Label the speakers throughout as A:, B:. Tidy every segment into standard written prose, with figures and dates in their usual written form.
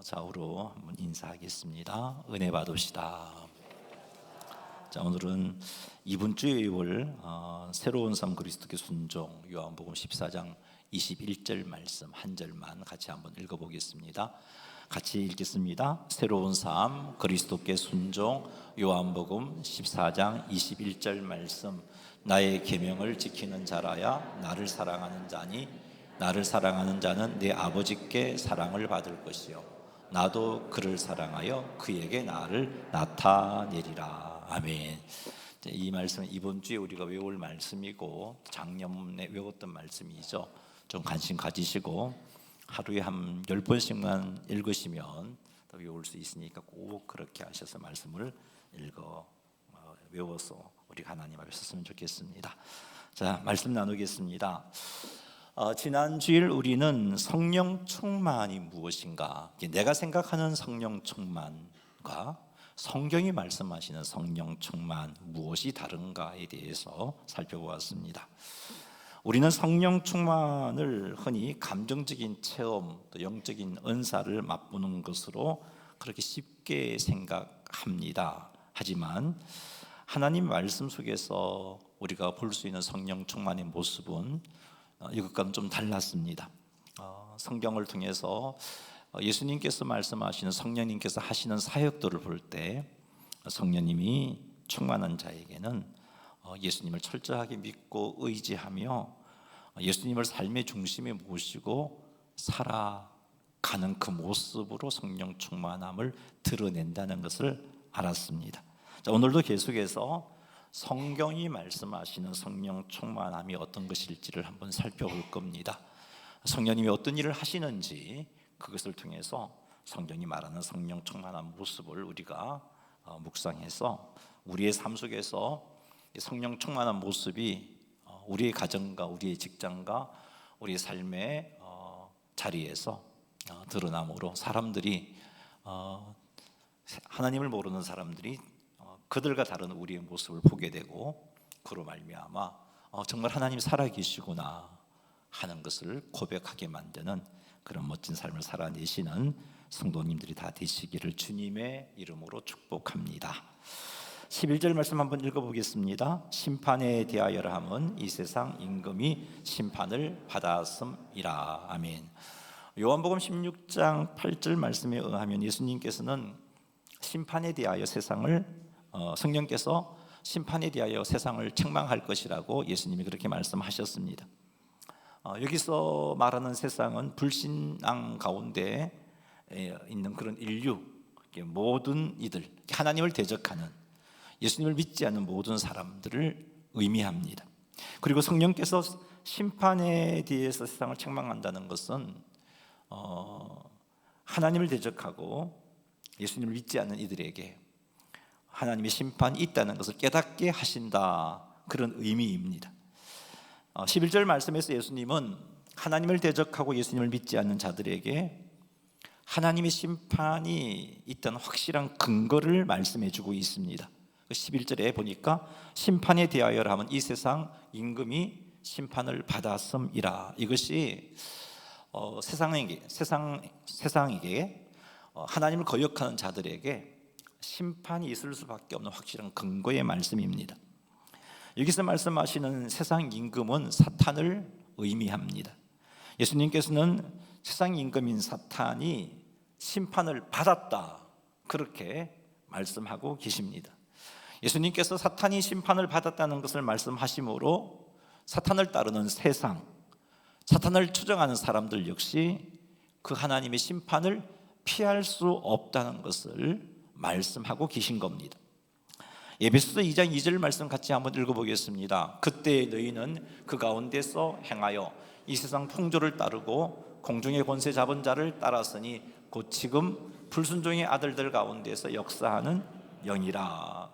A: 좌우로 한번 인사하겠습니다. 은혜 받으시다. 자, 오늘은 이번 주일 새로운 삶 그리스도께 순종 요한복음 14장 21절 말씀 한 절만 같이 한번 읽어보겠습니다. 같이 읽겠습니다. 새로운 삶 그리스도께 순종 요한복음 14장 21절 말씀. 나의 계명을 지키는 자라야 나를 사랑하는 자니 나를 사랑하는 자는 내 아버지께 사랑을 받을 것이요 나도 그를 사랑하여 그에게 나를 나타내리라. 아멘. 이 말씀은 이번 주에 우리가 외울 말씀이고 작년에 외웠던 말씀이죠. 좀 관심 가지시고 하루에 한 10번씩만 읽으시면 더 외울 수 있으니까 꼭 그렇게 하셔서 말씀을 외워서 우리 하나님 앞에 섰으면 좋겠습니다. 자, 말씀 나누겠습니다. 지난 주일 우리는 성령 충만이 무엇인가, 내가 생각하는 성령 충만과 성경이 말씀하시는 성령 충만 무엇이 다른가에 대해서 살펴보았습니다. 우리는 성령 충만을 흔히 감정적인 체험, 또 영적인 은사를 맛보는 것으로 그렇게 쉽게 생각합니다. 하지만 하나님 말씀 속에서 우리가 볼 수 있는 성령 충만의 모습은 이것과는 좀 달랐습니다. 성경을 통해서 예수님께서 말씀하시는 성령님께서 하시는 사역들을 볼 때 성령님이 충만한 자에게는 예수님을 철저하게 믿고 의지하며 예수님을 삶의 중심에 모시고 살아가는 그 모습으로 성령 충만함을 드러낸다는 것을 알았습니다. 자, 오늘도 계속해서 성경이 말씀하시는 성령 충만함이 어떤 것일지를 한번 살펴볼 겁니다. 성령님이 어떤 일을 하시는지 그것을 통해서 성경이 말하는 성령 충만한 모습을 우리가 묵상해서 우리의 삶 속에서 성령 충만한 모습이 우리의 가정과 우리의 직장과 우리의 삶의 자리에서 드러남으로 사람들이 하나님을 모르는 사람들이 그들과 다른 우리의 모습을 보게 되고 그로 말미암아 정말 하나님 살아계시구나 하는 것을 고백하게 만드는 그런 멋진 삶을 살아내시는 성도님들이 다 되시기를 주님의 이름으로 축복합니다. 11절 말씀 한번 읽어보겠습니다. 심판에 대하여라 함은 이 세상 임금이 심판을 받았음이라. 아멘. 요한복음 16장 8절 말씀에 의하면 예수님께서는 심판에 대하여 성령께서 심판에 대하여 세상을 책망할 것이라고 예수님이 그렇게 말씀하셨습니다. 여기서 말하는 세상은 불신앙 가운데 있는 그런 인류, 모든 이들, 하나님을 대적하는 예수님을 믿지 않는 모든 사람들을 의미합니다. 그리고 성령께서 심판에 대해서 세상을 책망한다는 것은 하나님을 대적하고 예수님을 믿지 않는 이들에게 하나님의 심판이 있다는 것을 깨닫게 하신다, 그런 의미입니다. 11절 말씀에서 예수님은 하나님을 대적하고 예수님을 믿지 않는 자들에게 하나님의 심판이 있다는 확실한 근거를 말씀해 주고 있습니다. 11절에 보니까 심판에 대하여라 하면 이 세상 임금이 심판을 받았음이라. 이것이 세상에게 하나님을 거역하는 자들에게 심판이 있을 수밖에 없는 확실한 근거의 말씀입니다. 여기서 말씀하시는 세상 임금은 사탄을 의미합니다. 예수님께서는 세상 임금인 사탄이 심판을 받았다, 그렇게 말씀하고 계십니다. 예수님께서 사탄이 심판을 받았다는 것을 말씀하심으로 사탄을 따르는 세상, 사탄을 추종하는 사람들 역시 그 하나님의 심판을 피할 수 없다는 것을 말씀하고 계신 겁니다. 에베소서 2장 2절 말씀 같이 한번 읽어보겠습니다. 그때 너희는 그 가운데서 행하여 이 세상 풍조를 따르고 공중의 권세 잡은 자를 따랐으니 곧 지금 불순종의 아들들 가운데서 역사하는 영이라.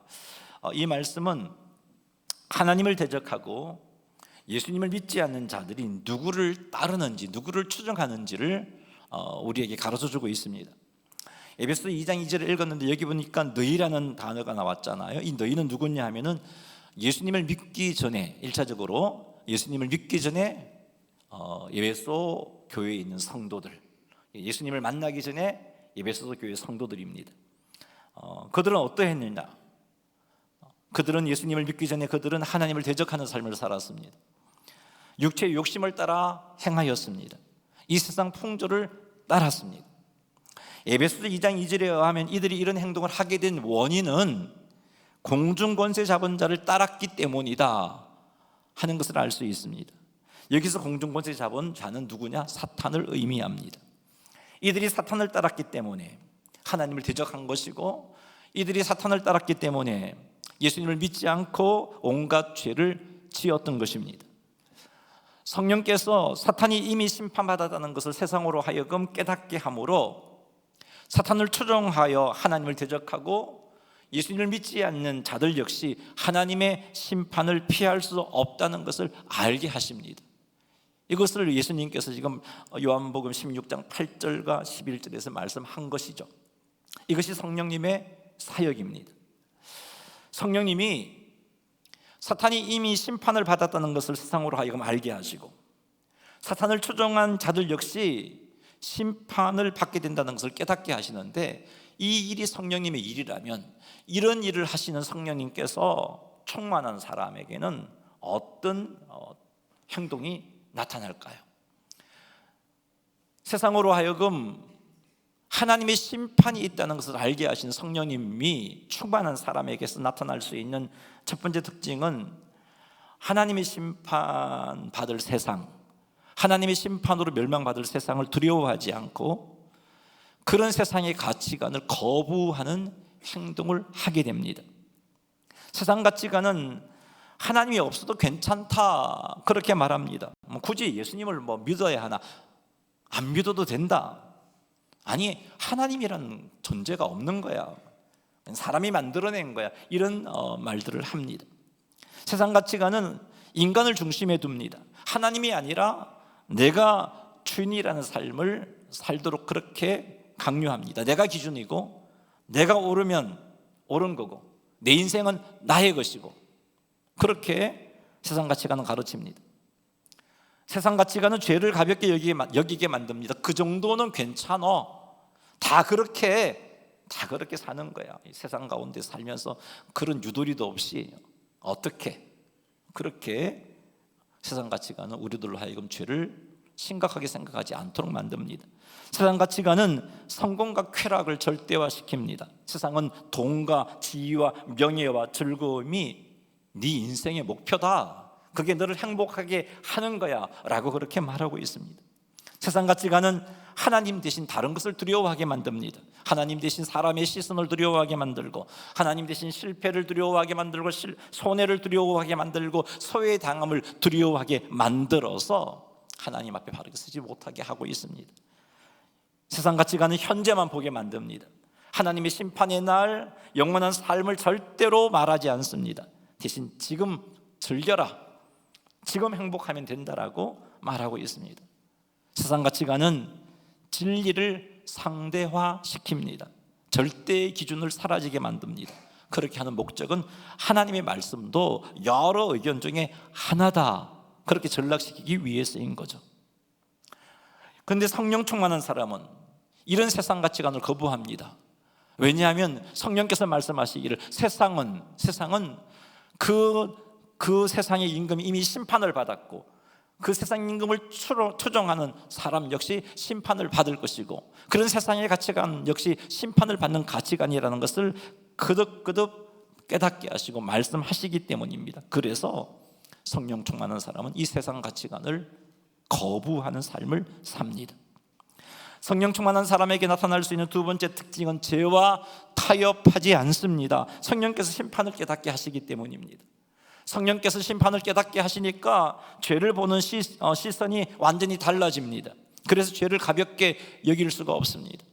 A: 이 말씀은 하나님을 대적하고 예수님을 믿지 않는 자들이 누구를 따르는지, 누구를 추종하는지를 우리에게 가르쳐주고 있습니다. 에베소 2장 2절을 읽었는데 여기 보니까 너희라는 단어가 나왔잖아요. 이 너희는 누구냐 하면은 예수님을 믿기 전에, 1차적으로 예수님을 믿기 전에 에베소 교회에 있는 성도들, 예수님을 만나기 전에 에베소서 교회 성도들입니다. 그들은 어떠했느냐? 그들은 예수님을 믿기 전에 그들은 하나님을 대적하는 삶을 살았습니다. 육체의 욕심을 따라 행하였습니다. 이 세상 풍조를 따랐습니다. 에베소서 2장 2절에 의하면 이들이 이런 행동을 하게 된 원인은 공중권세 잡은 자를 따랐기 때문이다 하는 것을 알 수 있습니다. 여기서 공중권세 잡은 자는 누구냐? 사탄을 의미합니다. 이들이 사탄을 따랐기 때문에 하나님을 대적한 것이고, 이들이 사탄을 따랐기 때문에 예수님을 믿지 않고 온갖 죄를 지었던 것입니다. 성령께서 사탄이 이미 심판받았다는 것을 세상으로 하여금 깨닫게 함으로 사탄을 추종하여 하나님을 대적하고 예수님을 믿지 않는 자들 역시 하나님의 심판을 피할 수 없다는 것을 알게 하십니다. 이것을 예수님께서 지금 요한복음 16장 8절과 11절에서 말씀한 것이죠. 이것이 성령님의 사역입니다. 성령님이 사탄이 이미 심판을 받았다는 것을 세상으로 하여금 알게 하시고, 사탄을 추종한 자들 역시 심판을 받게 된다는 것을 깨닫게 하시는데, 이 일이 성령님의 일이라면 이런 일을 하시는 성령님께서 충만한 사람에게는 어떤 행동이 나타날까요? 세상으로 하여금 하나님의 심판이 있다는 것을 알게 하신 성령님이 충만한 사람에게서 나타날 수 있는 첫 번째 특징은, 하나님의 심판받을 세상, 하나님의 심판으로 멸망받을 세상을 두려워하지 않고 그런 세상의 가치관을 거부하는 행동을 하게 됩니다. 세상 가치관은 하나님이 없어도 괜찮다 그렇게 말합니다. 굳이 예수님을 믿어야 하나? 안 믿어도 된다. 아니, 하나님이라는 존재가 없는 거야, 사람이 만들어낸 거야, 이런 말들을 합니다. 세상 가치관은 인간을 중심에 둡니다. 하나님이 아니라 내가 주인이라는 삶을 살도록 그렇게 강요합니다. 내가 기준이고 내가 옳으면 옳은 거고 내 인생은 나의 것이고, 그렇게 세상 가치관은 가르칩니다. 세상 가치관은 죄를 가볍게 여기게 만듭니다. 그 정도는 괜찮아, 다 그렇게 사는 거야. 세상 가운데 살면서 그런 유도리도 없이 어떻게 그렇게 세상 가치관은 우리들로 하여금 죄를 심각하게 생각하지 않도록 만듭니다. 세상 가치관은 성공과 쾌락을 절대화시킵니다. 세상은 돈과 지위와 명예와 즐거움이 네 인생의 목표다, 그게 너를 행복하게 하는 거야 라고 그렇게 말하고 있습니다. 세상 가치관은 하나님 대신 다른 것을 두려워하게 만듭니다. 하나님 대신 사람의 시선을 두려워하게 만들고, 하나님 대신 실패를 두려워하게 만들고, 손해를 두려워하게 만들고, 소외당함을 두려워하게 만들어서 하나님 앞에 바르게 서지 못하게 하고 있습니다. 세상 가치관은 현재만 보게 만듭니다. 하나님의 심판의 날, 영원한 삶을 절대로 말하지 않습니다. 대신 지금 즐겨라, 지금 행복하면 된다라고 말하고 있습니다. 세상 가치관은 진리를 상대화시킵니다. 절대의 기준을 사라지게 만듭니다. 그렇게 하는 목적은 하나님의 말씀도 여러 의견 중에 하나다, 그렇게 전락시키기 위해서인 거죠. 그런데 성령 충만한 사람은 이런 세상 가치관을 거부합니다. 왜냐하면 성령께서 말씀하시기를 세상은 그 세상의 임금이 이미 심판을 받았고, 그 세상 임금을 추종하는 사람 역시 심판을 받을 것이고, 그런 세상의 가치관 역시 심판을 받는 가치관이라는 것을 거듭 깨닫게 하시고 말씀하시기 때문입니다. 그래서 성령 충만한 사람은 이 세상 가치관을 거부하는 삶을 삽니다. 성령 충만한 사람에게 나타날 수 있는 두 번째 특징은 죄와 타협하지 않습니다. 성령께서 심판을 깨닫게 하시기 때문입니다. 성령께서 심판을 깨닫게 하시니까 죄를 보는 시선이 완전히 달라집니다. 그래서 죄를 가볍게 여길 수가 없습니다.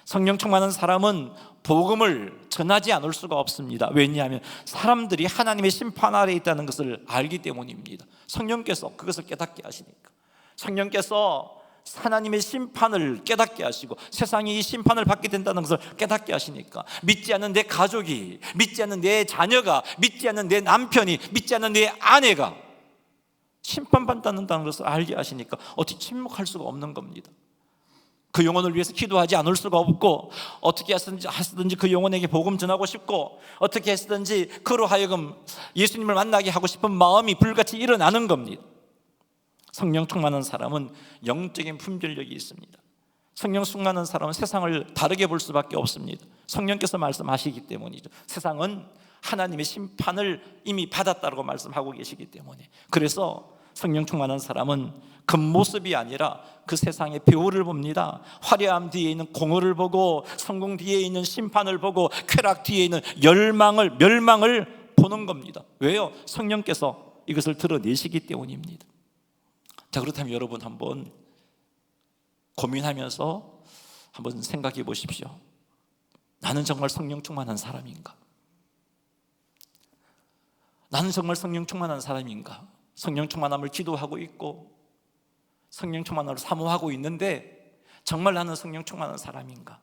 A: 성령 충만한 사람은 복음을 전하지 않을 수가 없습니다. 왜냐하면 사람들이 하나님의 심판 아래에 있다는 것을 알기 때문입니다. 성령께서 그것을 깨닫게 하시니까, 성령께서 하나님의 심판을 깨닫게 하시고 세상이 이 심판을 받게 된다는 것을 깨닫게 하시니까, 믿지 않는 내 가족이, 믿지 않는 내 자녀가, 믿지 않는 내 남편이, 믿지 않는 내 아내가 심판받는다는 것을 알게 하시니까 어떻게 침묵할 수가 없는 겁니다. 그 영혼을 위해서 기도하지 않을 수가 없고, 어떻게 하시든지 그 영혼에게 복음 전하고 싶고, 어떻게 하시든지 그로 하여금 예수님을 만나게 하고 싶은 마음이 불같이 일어나는 겁니다. 성령 충만한 사람은 영적인 분별력이 있습니다. 성령 충만한 사람은 세상을 다르게 볼 수밖에 없습니다. 성령께서 말씀하시기 때문이죠. 세상은 하나님의 심판을 이미 받았다고 말씀하고 계시기 때문에. 그래서 성령 충만한 사람은 겉모습이 아니라 그 세상의 배후를 봅니다. 화려함 뒤에 있는 공허를 보고, 성공 뒤에 있는 심판을 보고, 쾌락 뒤에 있는 멸망을 보는 겁니다. 왜요? 성령께서 이것을 드러내시기 때문입니다. 자, 그렇다면 여러분 한번 고민하면서 한번 생각해 보십시오. 나는 정말 성령 충만한 사람인가? 나는 정말 성령 충만한 사람인가? 성령 충만함을 기도하고 있고 성령 충만함을 사모하고 있는데, 정말 나는 성령 충만한 사람인가?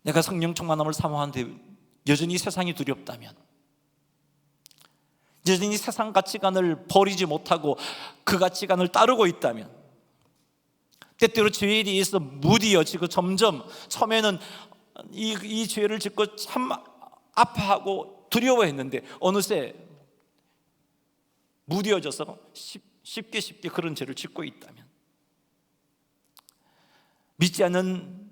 A: 내가 성령 충만함을 사모하는데 여전히 세상이 두렵다면, 여전히 세상 가치관을 버리지 못하고 그 가치관을 따르고 있다면, 때때로 죄에 대해서 무디어지고 점점 처음에는 이 죄를 짓고 참 아파하고 두려워했는데 어느새 무디어져서 쉽게 그런 죄를 짓고 있다면, 믿지 않는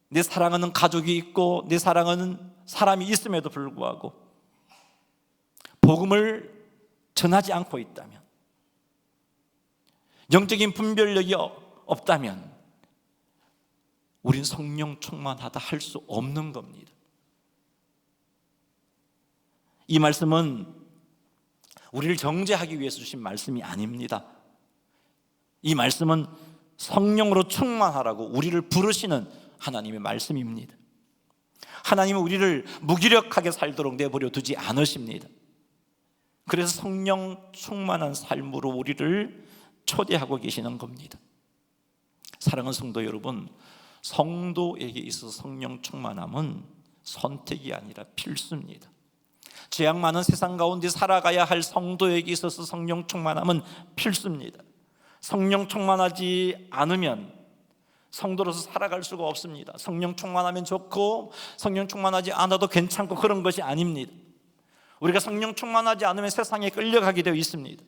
A: 내 사랑하는 가족이 있고 내 사랑하는 사람이 있음에도 불구하고 복음을 전하지 않고 있다면, 영적인 분별력이 없다면 우린 성령 충만하다 할 수 없는 겁니다. 이 말씀은 우리를 정죄하기 위해서 주신 말씀이 아닙니다. 이 말씀은 성령으로 충만하라고 우리를 부르시는 하나님의 말씀입니다. 하나님은 우리를 무기력하게 살도록 내버려 두지 않으십니다. 그래서 성령 충만한 삶으로 우리를 초대하고 계시는 겁니다. 사랑하는 성도 여러분, 성도에게 있어서 성령 충만함은 선택이 아니라 필수입니다. 죄악 많은 세상 가운데 살아가야 할 성도에게 있어서 성령 충만함은 필수입니다. 성령 충만하지 않으면 성도로서 살아갈 수가 없습니다. 성령 충만하면 좋고 성령 충만하지 않아도 괜찮고 그런 것이 아닙니다. 우리가 성령 충만하지 않으면 세상에 끌려가게 되어 있습니다.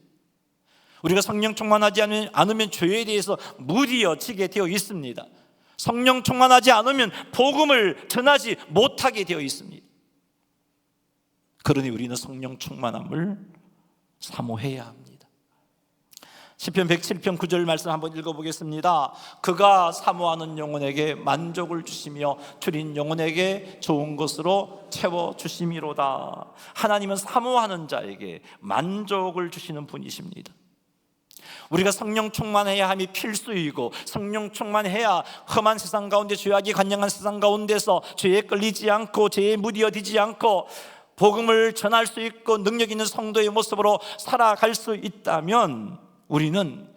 A: 우리가 성령 충만하지 않으면 죄에 대해서 무디어지게 되어 있습니다. 성령 충만하지 않으면 복음을 전하지 못하게 되어 있습니다. 그러니 우리는 성령 충만함을 사모해야 합니다. 시편 107편 9절 말씀 한번 읽어보겠습니다. 그가 사모하는 영혼에게 만족을 주시며 줄인 영혼에게 좋은 것으로 채워주심이로다. 하나님은 사모하는 자에게 만족을 주시는 분이십니다. 우리가 성령 충만해야 함이 필수이고, 성령 충만해야 험한 세상 가운데, 죄악이 관영한 세상 가운데서 죄에 끌리지 않고 죄에 무디어지지 않고 복음을 전할 수 있고 능력 있는 성도의 모습으로 살아갈 수 있다면, 우리는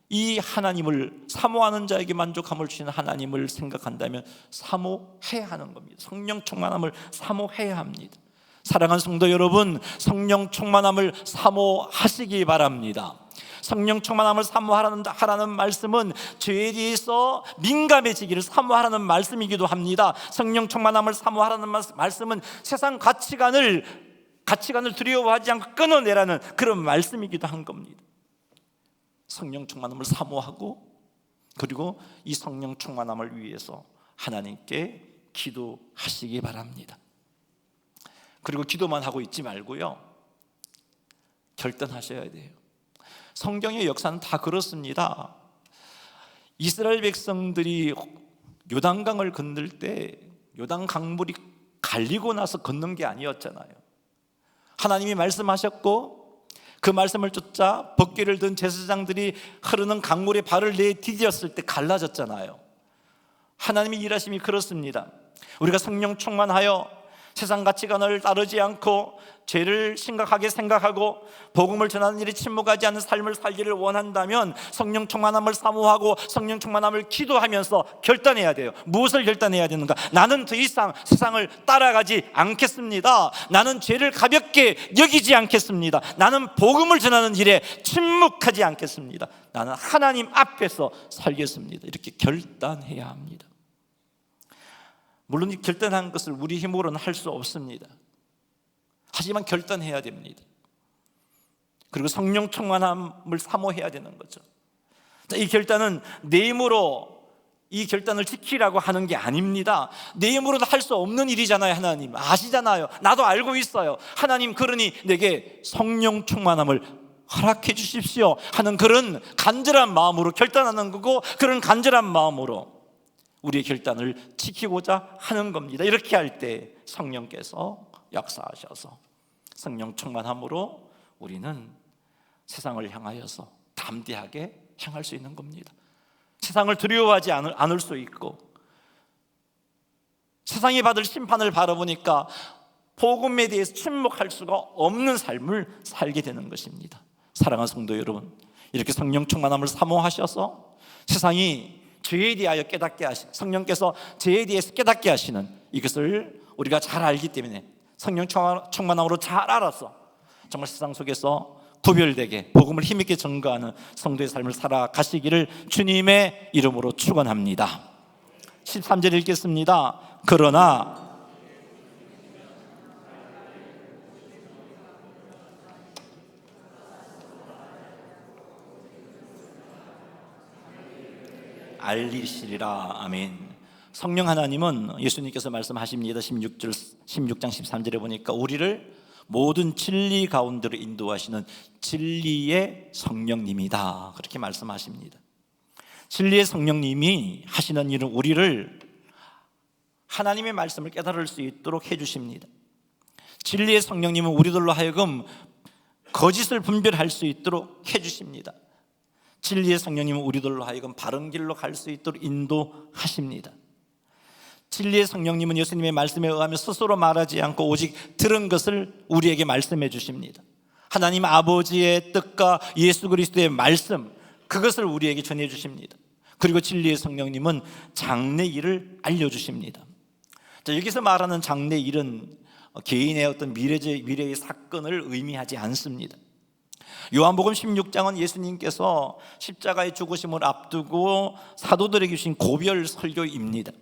A: 이 하나님을, 사모하는 자에게 만족함을 주시는 하나님을 생각한다면 사모해야 하는 겁니다. 성령 충만함을 사모해야 합니다. 사랑하는 성도 여러분, 성령 충만함을 사모하시기 바랍니다. 성령 충만함을 사모하라는 말씀은 죄에 대해서 민감해지기를 사모하라는 말씀이기도 합니다. 성령 충만함을 사모하라는 말씀은 세상 가치관을 두려워하지 않고 끊어내라는 그런 말씀이기도 한 겁니다. 성령 충만함을 사모하고, 그리고 이 성령 충만함을 위해서 하나님께 기도하시기 바랍니다. 그리고 기도만 하고 있지 말고요, 결단하셔야 돼요. 성경의 역사는 다 그렇습니다. 이스라엘 백성들이 요단강을 건널 때 요단 강물이 갈리고 나서 건넌 게 아니었잖아요. 하나님이 말씀하셨고 그 말씀을 쫓자 법궤를 든 제사장들이 흐르는 강물에 발을 내디뎠을 때 갈라졌잖아요. 하나님의 일하심이 그렇습니다. 우리가 성령 충만하여 세상 가치관을 따르지 않고 죄를 심각하게 생각하고 복음을 전하는 일에 침묵하지 않는 삶을 살기를 원한다면 성령 충만함을 사모하고 성령 충만함을 기도하면서 결단해야 돼요. 무엇을 결단해야 되는가? 나는 더 이상 세상을 따라가지 않겠습니다. 나는 죄를 가볍게 여기지 않겠습니다. 나는 복음을 전하는 일에 침묵하지 않겠습니다. 나는 하나님 앞에서 살겠습니다. 이렇게 결단해야 합니다. 물론 이 결단한 것을 우리 힘으로는 할 수 없습니다. 하지만 결단해야 됩니다. 그리고 성령 충만함을 사모해야 되는 거죠. 이 결단은 내 힘으로 이 결단을 지키라고 하는 게 아닙니다. 내 힘으로도 할 수 없는 일이잖아요. 하나님 아시잖아요. 나도 알고 있어요. 하나님, 그러니 내게 성령 충만함을 허락해 주십시오 하는 그런 간절한 마음으로 결단하는 거고, 그런 간절한 마음으로 우리의 결단을 지키고자 하는 겁니다. 이렇게 할 때 성령께서 역사하셔서 성령 충만함으로 우리는 세상을 향하여서 담대하게 향할 수 있는 겁니다. 세상을 두려워하지 않을 수 있고, 세상이 받을 심판을 바라보니까 복음에 대해서 침묵할 수가 없는 삶을 살게 되는 것입니다. 사랑하는 성도 여러분, 이렇게 성령 충만함을 사모하셔서 세상이 죄에 대하여 깨닫게 하신, 성령께서 죄에 대해서 깨닫게 하시는 이것을 우리가 잘 알기 때문에 성령 충만함으로 잘 알아서 정말 세상 속에서 구별되게 복음을 힘있게 전가하는 성도의 삶을 살아가시기를 주님의 이름으로 축원합니다. 13절 읽겠습니다. 그러나 알리시리라. 아멘. 성령 하나님은 예수님께서 말씀하십니다. 16장 13절에 보니까 우리를 모든 진리 가운데로 인도하시는 진리의 성령님이다, 그렇게 말씀하십니다. 진리의 성령님이 하시는 일은 우리를 하나님의 말씀을 깨달을 수 있도록 해주십니다. 진리의 성령님은 우리들로 하여금 거짓을 분별할 수 있도록 해주십니다. 진리의 성령님은 우리들로 하여금 바른 길로 갈 수 있도록 인도하십니다. 진리의 성령님은 예수님의 말씀에 의하면 스스로 말하지 않고 오직 들은 것을 우리에게 말씀해 주십니다. 하나님 아버지의 뜻과 예수 그리스도의 말씀, 그것을 우리에게 전해 주십니다. 그리고 진리의 성령님은 장래일을 알려주십니다. 자, 여기서 말하는 장래일은 개인의 어떤 미래의 사건을 의미하지 않습니다. 요한복음 16장은 예수님께서 십자가의 죽으심을 앞두고 사도들에게 주신 고별 설교입니다.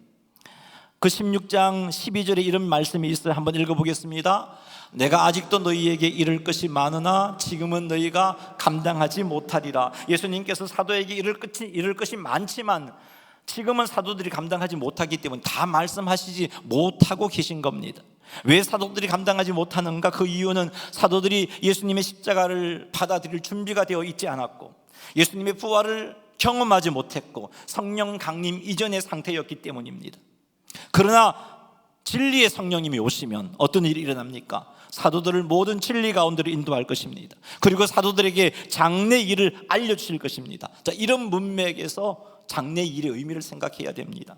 A: 그 16장 12절에 이런 말씀이 있어요. 한번 읽어보겠습니다. 내가 아직도 너희에게 이를 것이 많으나 지금은 너희가 감당하지 못하리라. 예수님께서 사도에게 이를 것이 많지만 지금은 사도들이 감당하지 못하기 때문에 다 말씀하시지 못하고 계신 겁니다. 왜 사도들이 감당하지 못하는가? 그 이유는 사도들이 예수님의 십자가를 받아들일 준비가 되어 있지 않았고, 예수님의 부활을 경험하지 못했고, 성령 강림 이전의 상태였기 때문입니다. 그러나 진리의 성령님이 오시면 어떤 일이 일어납니까? 사도들을 모든 진리 가운데로 인도할 것입니다. 그리고 사도들에게 장래일을 알려주실 것입니다. 자, 이런 문맥에서 장래일의 의미를 생각해야 됩니다.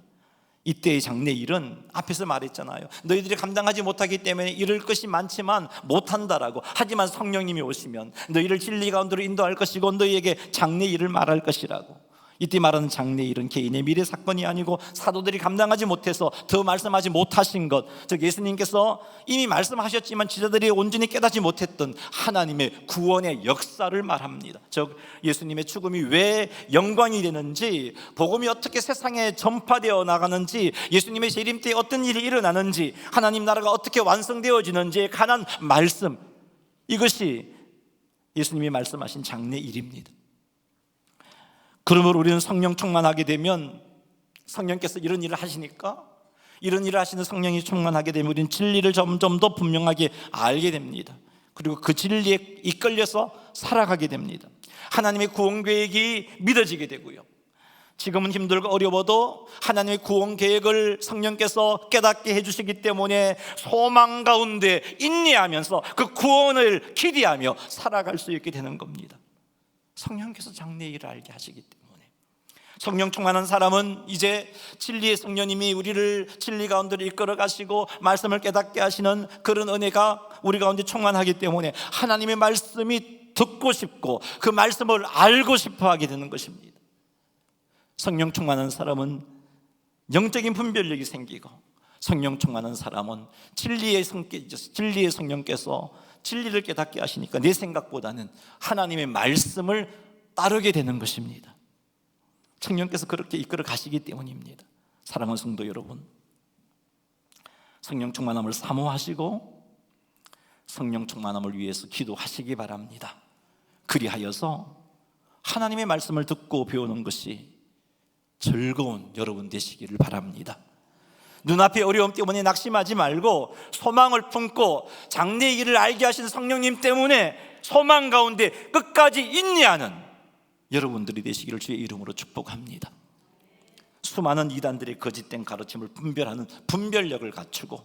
A: 이때의 장래일은 앞에서 말했잖아요. 너희들이 감당하지 못하기 때문에 이룰 것이 많지만 못한다라고. 하지만 성령님이 오시면 너희를 진리 가운데로 인도할 것이고 너희에게 장래일을 말할 것이라고. 이때 말하는 장래일은 개인의 미래 사건이 아니고 사도들이 감당하지 못해서 더 말씀하지 못하신 것, 즉 예수님께서 이미 말씀하셨지만 지자들이 온전히 깨닫지 못했던 하나님의 구원의 역사를 말합니다. 즉 예수님의 죽음이 왜 영광이 되는지, 복음이 어떻게 세상에 전파되어 나가는지, 예수님의 재림 때 어떤 일이 일어나는지, 하나님 나라가 어떻게 완성되어지는지에 관한 말씀, 이것이 예수님이 말씀하신 장래일입니다. 그러므로 우리는 성령 충만하게 되면, 성령께서 이런 일을 하시니까, 이런 일을 하시는 성령이 충만하게 되면 우리는 진리를 점점 더 분명하게 알게 됩니다. 그리고 그 진리에 이끌려서 살아가게 됩니다. 하나님의 구원 계획이 믿어지게 되고요, 지금은 힘들고 어려워도 하나님의 구원 계획을 성령께서 깨닫게 해주시기 때문에 소망 가운데 인내하면서 그 구원을 기대하며 살아갈 수 있게 되는 겁니다. 성령께서 장래일을 알게 하시기 때문에. 성령 충만한 사람은 이제 진리의 성령님이 우리를 진리 가운데로 이끌어 가시고 말씀을 깨닫게 하시는 그런 은혜가 우리 가운데 충만하기 때문에 하나님의 말씀이 듣고 싶고 그 말씀을 알고 싶어 하게 되는 것입니다. 성령 충만한 사람은 영적인 분별력이 생기고, 성령 충만한 사람은 진리의 성령께서 진리를 깨닫게 하시니까 내 생각보다는 하나님의 말씀을 따르게 되는 것입니다. 성령께서 그렇게 이끌어 가시기 때문입니다. 사랑하는 성도 여러분, 성령 충만함을 사모하시고 성령 충만함을 위해서 기도하시기 바랍니다. 그리하여서 하나님의 말씀을 듣고 배우는 것이 즐거운 여러분 되시기를 바랍니다. 눈앞의 어려움 때문에 낙심하지 말고 소망을 품고 장래의 일을 알게 하신 성령님 때문에 소망 가운데 끝까지 인내하는 여러분들이 되시기를 주의 이름으로 축복합니다. 수많은 이단들의 거짓된 가르침을 분별하는 분별력을 갖추고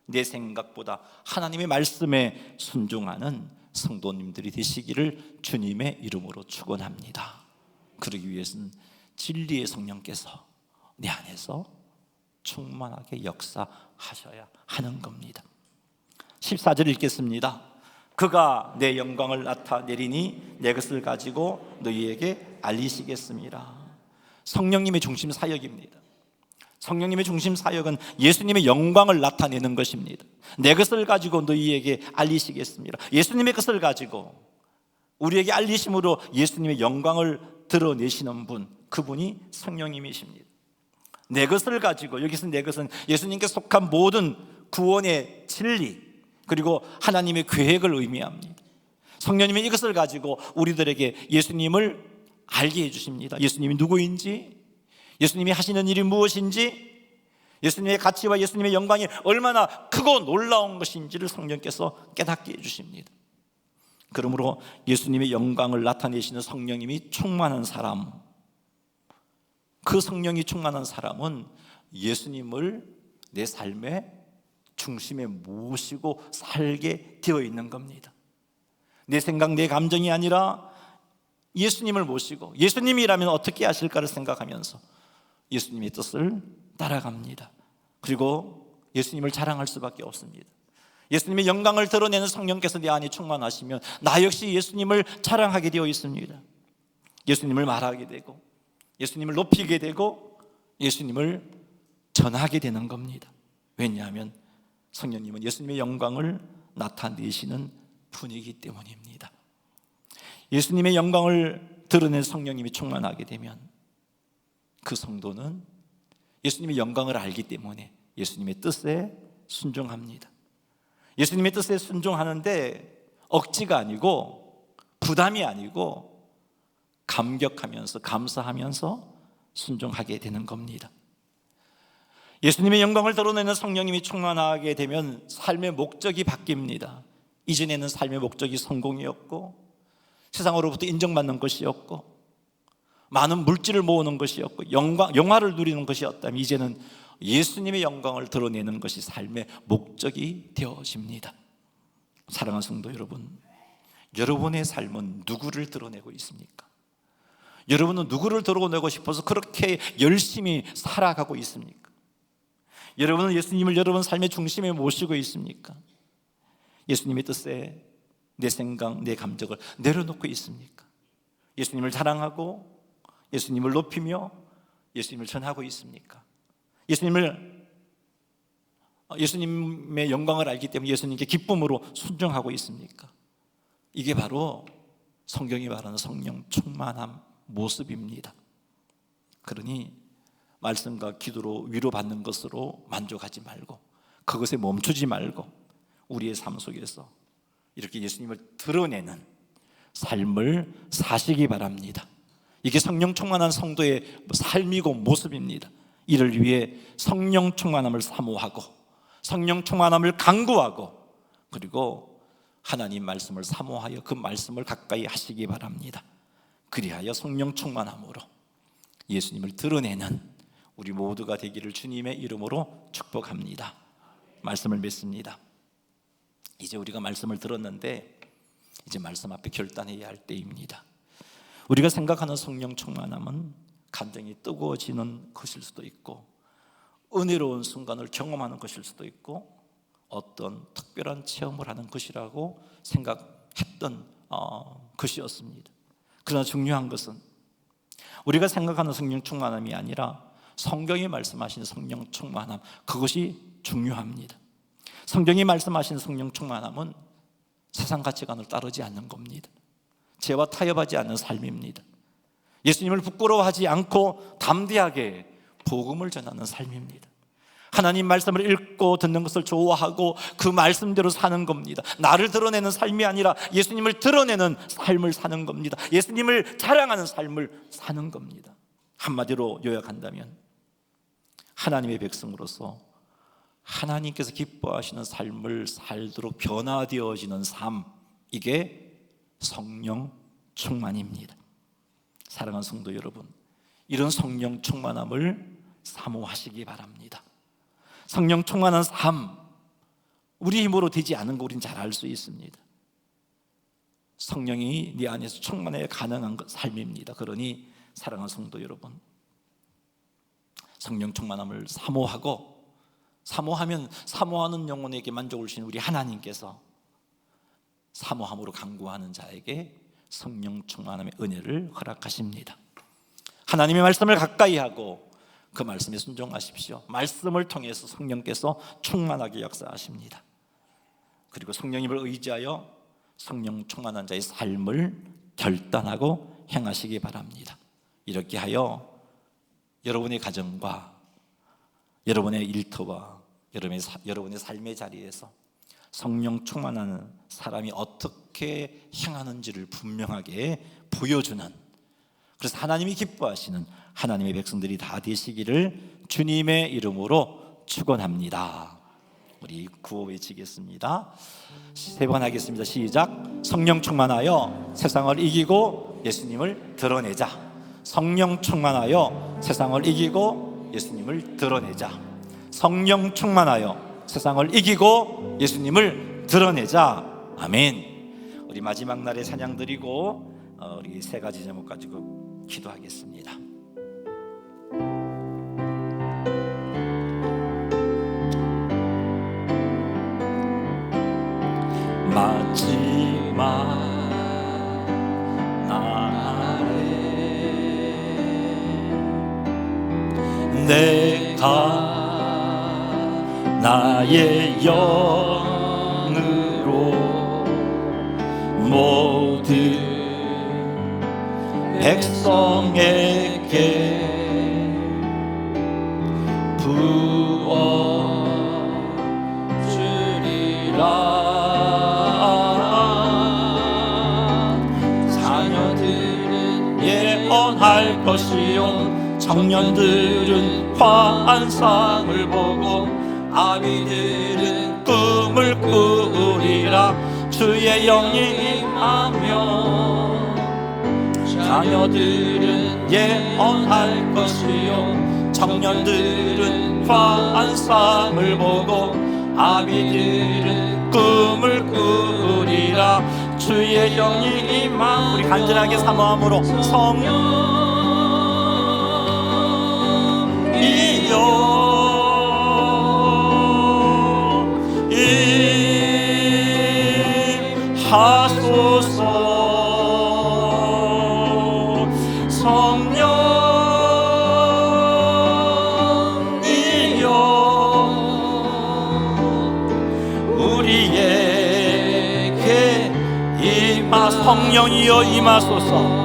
A: 내 생각보다 하나님의 말씀에 순종하는 성도님들이 되시기를 주님의 이름으로 축원합니다. 그러기 위해서는 진리의 성령께서 내 안에서 충만하게 역사하셔야 하는 겁니다. 14절 읽겠습니다. 그가 내 영광을 나타내리니 내 것을 가지고 너희에게 알리시겠습니다. 성령님의 중심 사역입니다. 성령님의 중심 사역은 예수님의 영광을 나타내는 것입니다. 내 것을 가지고 너희에게 알리시겠습니다. 예수님의 것을 가지고 우리에게 알리심으로 예수님의 영광을 드러내시는 분, 그분이 성령님이십니다. 내 것을 가지고, 여기서 내 것은 예수님께 속한 모든 구원의 진리 그리고 하나님의 계획을 의미합니다. 성령님이 이것을 가지고 우리들에게 예수님을 알게 해주십니다. 예수님이 누구인지, 예수님이 하시는 일이 무엇인지, 예수님의 가치와 예수님의 영광이 얼마나 크고 놀라운 것인지를 성령께서 깨닫게 해주십니다. 그러므로 예수님의 영광을 나타내시는 성령님이 충만한 사람, 그 성령이 충만한 사람은 예수님을 내 삶의 중심에 모시고 살게 되어 있는 겁니다. 내 생각, 내 감정이 아니라 예수님을 모시고 예수님이라면 어떻게 하실까를 생각하면서 예수님의 뜻을 따라갑니다. 그리고 예수님을 자랑할 수밖에 없습니다. 예수님의 영광을 드러내는 성령께서 내 안에 충만하시면 나 역시 예수님을 자랑하게 되어 있습니다. 예수님을 말하게 되고 예수님을 높이게 되고 예수님을 전하게 되는 겁니다. 왜냐하면 성령님은 예수님의 영광을 나타내시는 분이기 때문입니다. 예수님의 영광을 드러낸 성령님이 충만하게 되면 그 성도는 예수님의 영광을 알기 때문에 예수님의 뜻에 순종합니다. 예수님의 뜻에 순종하는데 억지가 아니고 부담이 아니고 감격하면서 감사하면서 순종하게 되는 겁니다. 예수님의 영광을 드러내는 성령님이 충만하게 되면 삶의 목적이 바뀝니다. 이전에는 삶의 목적이 성공이었고 세상으로부터 인정받는 것이었고 많은 물질을 모으는 것이었고 영화를 누리는 것이었다면 이제는 예수님의 영광을 드러내는 것이 삶의 목적이 되어집니다. 사랑하는 성도 여러분, 여러분의 삶은 누구를 드러내고 있습니까? 여러분은 누구를 드러내고 싶어서 그렇게 열심히 살아가고 있습니까? 여러분은 예수님을 여러분 삶의 중심에 모시고 있습니까? 예수님의 뜻에 내 생각, 내 감정을 내려놓고 있습니까? 예수님을 자랑하고 예수님을 높이며 예수님을 전하고 있습니까? 예수님의 영광을 알기 때문에 예수님께 기쁨으로 순종하고 있습니까? 이게 바로 성경이 말하는 성령 충만함 모습입니다. 그러니 말씀과 기도로 위로받는 것으로 만족하지 말고 그것에 멈추지 말고 우리의 삶 속에서 이렇게 예수님을 드러내는 삶을 사시기 바랍니다. 이게 성령 충만한 성도의 삶이고 모습입니다. 이를 위해 성령 충만함을 사모하고 성령 충만함을 간구하고 그리고 하나님 말씀을 사모하여 그 말씀을 가까이 하시기 바랍니다. 그리하여 성령 충만함으로 예수님을 드러내는 우리 모두가 되기를 주님의 이름으로 축복합니다. 말씀을 맺습니다. 이제 우리가 말씀을 들었는데 이제 말씀 앞에 결단해야 할 때입니다. 우리가 생각하는 성령 충만함은 감정이 뜨거워지는 것일 수도 있고, 은혜로운 순간을 경험하는 것일 수도 있고, 어떤 특별한 체험을 하는 것이라고 생각했던 것이었습니다. 그러나 중요한 것은 우리가 생각하는 성령 충만함이 아니라 성경이 말씀하시는 성령 충만함, 그것이 중요합니다. 성경이 말씀하시는 성령 충만함은 세상 가치관을 따르지 않는 겁니다. 죄와 타협하지 않는 삶입니다. 예수님을 부끄러워하지 않고 담대하게 복음을 전하는 삶입니다. 하나님 말씀을 읽고 듣는 것을 좋아하고 그 말씀대로 사는 겁니다. 나를 드러내는 삶이 아니라 예수님을 드러내는 삶을 사는 겁니다. 예수님을 자랑하는 삶을 사는 겁니다. 한마디로 요약한다면 하나님의 백성으로서 하나님께서 기뻐하시는 삶을 살도록 변화되어지는 삶, 이게 성령 충만입니다. 사랑하는 성도 여러분, 이런 성령 충만함을 사모하시기 바랍니다. 성령 충만한 삶, 우리 힘으로 되지 않은 거 우리는 잘 알 수 있습니다. 성령이 네 안에서 충만해야 가능한 삶입니다. 그러니 사랑하는 성도 여러분, 성령 충만함을 사모하면 사모하는 영혼에게 만족을 주신 우리 하나님께서 사모함으로 간구하는 자에게 성령 충만함의 은혜를 허락하십니다. 하나님의 말씀을 가까이 하고 그 말씀에 순종하십시오. 말씀을 통해서 성령께서 충만하게 역사하십니다. 그리고 성령님을 의지하여 성령 충만한 자의 삶을 결단하고 행하시기 바랍니다. 이렇게 하여 여러분의 가정과 여러분의 일터와 여러분의 삶의 자리에서 성령 충만한 사람이 어떻게 행하는지를 분명하게 보여주는, 그래서 하나님이 기뻐하시는 하나님의 백성들이 다 되시기를 주님의 이름으로 축원합니다. 우리 구호 외치겠습니다. 3번 하겠습니다. 시작. 성령 충만하여 세상을 이기고 예수님을 드러내자. 성령 충만하여 세상을 이기고 예수님을 드러내자. 성령 충만하여 세상을 이기고 예수님을 드러내자. 아멘. 우리 마지막 날에 찬양 드리고 우리 3가지 제목 가지고 기도하겠습니다. 마지막 날에 내가 나의 영으로 모든 백성에게 부어주리라. 자녀들은 예언할 것이요 청년들은 환상을 보고 아비들은 꿈을 꾸리라. 주의 영이 임하며 자녀들은 예언할 것이요 청년들은 환상을 보고 아비들은 꿈을 꾸리라. 주의 영이 임하. 우리 간절하게 사모함으로 성령이여 하소서. 성령이여 우리에게 성령이여 임하소서.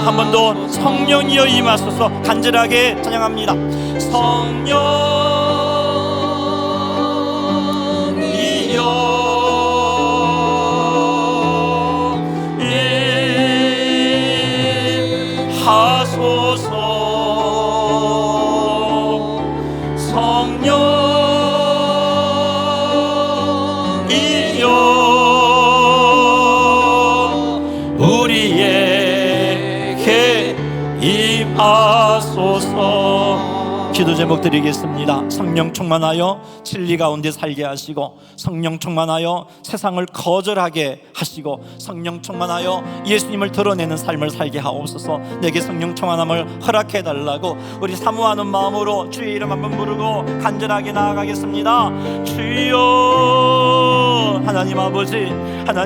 A: 한 번 더 성령이여 임하소서. 간절하게 찬양합니다. 성령이여 임하소서. 기도 제목 드리겠습니다. 성령 충만하여 진리 가운데 살게 하시고, 성령 충만하여 세상을 거절하게 하시고, 성령 충만하여 예수님을 드러내는 삶을 살게 하옵소서. 내게 성령 충만함을 허락해 달라고 우리 사모하는 마음으로 주의 이름 한번 부르고 간절하게 나아가겠습니다. 주여, 하나님 아버지, 하나님